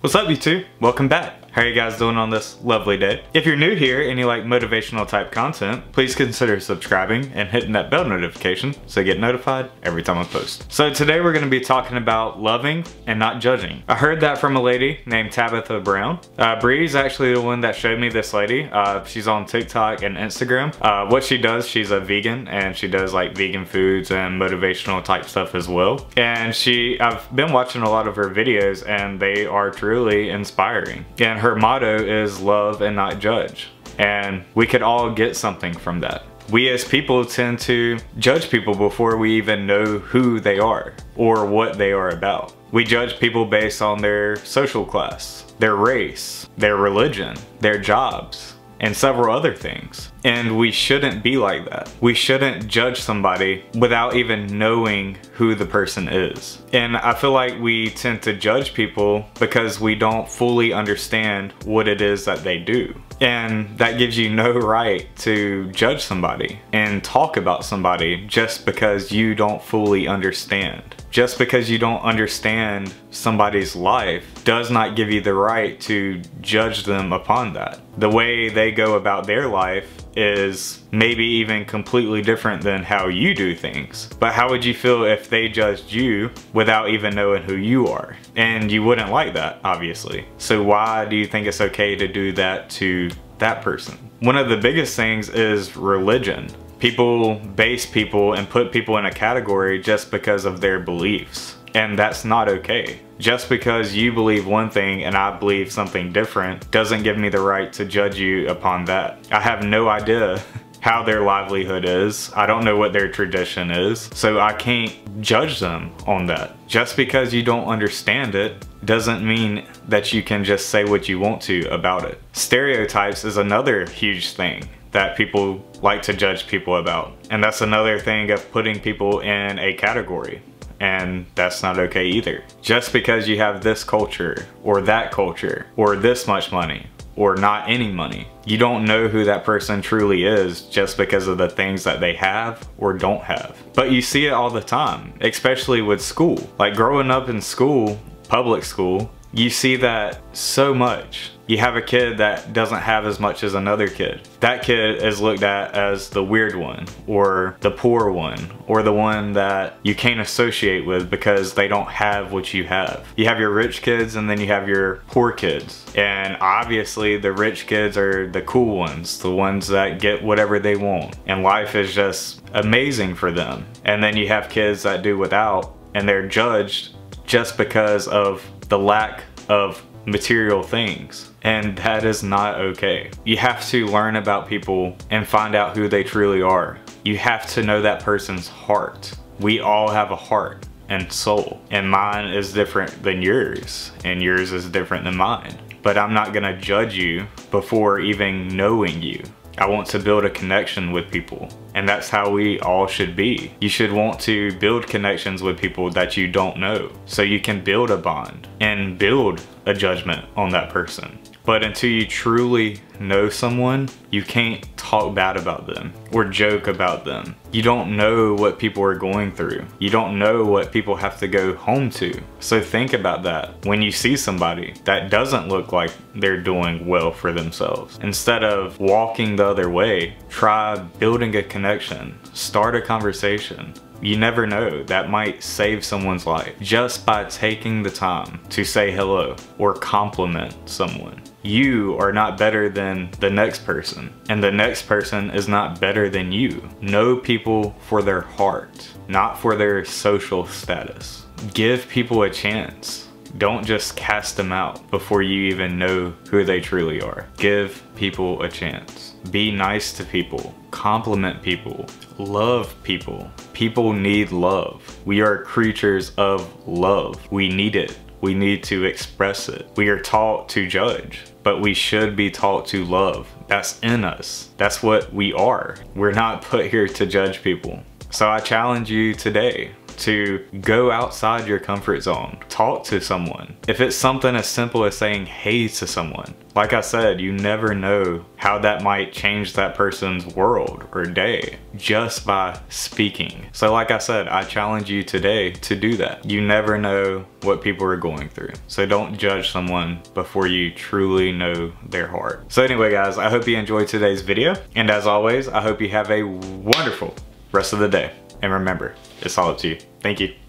What's up, YouTube? Welcome back. How are you guys doing on this lovely day? If you're new here and you like motivational type content, please consider subscribing and hitting that bell notification so you get notified every time I post. So today we're going to be talking about loving and not judging. I heard that from a lady named Tabitha Brown. Bree's actually the one that showed me this lady. She's on TikTok and Instagram. What she does, she's a vegan and she does like vegan foods and motivational type stuff as well. And I've been watching a lot of her videos and they are truly inspiring. And her motto is love and not judge. And we could all get something from that. We as people tend to judge people before we even know who they are or what they are about. We judge people based on their social class, their race, their religion, their jobs, and several other things. And we shouldn't be like that. We shouldn't judge somebody without even knowing who the person is. And I feel like we tend to judge people because we don't fully understand what it is that they do. And that gives you no right to judge somebody and talk about somebody just because you don't fully understand. Just because you don't understand somebody's life does not give you the right to judge them upon that. The way they go about their life is maybe even completely different than how you do things. But how would you feel if they judged you without even knowing who you are? And you wouldn't like that, obviously. So why do you think it's okay to do that to that person? One of the biggest things is religion. People base people and put people in a category just because of their beliefs. And that's not okay. Just because you believe one thing and I believe something different doesn't give me the right to judge you upon that. I have no idea how their livelihood is. I don't know what their tradition is. So I can't judge them on that. Just because you don't understand it doesn't mean that you can just say what you want to about it. Stereotypes is another huge thing that people like to judge people about. And that's another thing of putting people in a category. And that's not okay either. Just because you have this culture or this much money or not any money, you don't know who that person truly is just because of the things that they have or don't have. But you see it all the time, especially with school. Like growing up in school, public school, you see that so much. You have a kid that doesn't have as much as another kid. That kid is looked at as the weird one, or the poor one, or the one that you can't associate with because they don't have what you have. You have your rich kids and then you have your poor kids. And obviously the rich kids are the cool ones, the ones that get whatever they want. And life is just amazing for them. And then you have kids that do without and they're judged just because of the lack of material things. And that is not okay. You have to learn about people and find out who they truly are. You have to know that person's heart. We all have a heart and soul, and mine is different than yours, and yours is different than mine. But I'm not gonna judge you before even knowing you. I want to build a connection with people, and that's how we all should be. You should want to build connections with people that you don't know so you can build a bond and build a judgment on that person. But until you truly know someone, you can't talk bad about them or joke about them. You don't know what people are going through. You don't know what people have to go home to. So think about that when you see somebody that doesn't look like they're doing well for themselves. Instead of walking the other way, try building a connection, start a conversation. You never know, that might save someone's life just by taking the time to say hello or compliment someone. You are not better than the next person, and the next person is not better than you. Know people for their heart, not for their social status. Give people a chance. Don't just cast them out before you even know who they truly are. Give people a chance. Be nice to people. Compliment people. Love people. People need love. We are creatures of love. We need it. We need to express it. We are taught to judge, but we should be taught to love. That's in us. That's what we are. We're not put here to judge people. So I challenge you today, to go outside your comfort zone. Talk to someone. If it's something as simple as saying hey to someone, like I said, you never know how that might change that person's world or day just by speaking. So like I said, I challenge you today to do that. You never know what people are going through. So don't judge someone before you truly know their heart. So anyway guys, I hope you enjoyed today's video. And as always, I hope you have a wonderful rest of the day. And remember, it's all up to you. Thank you.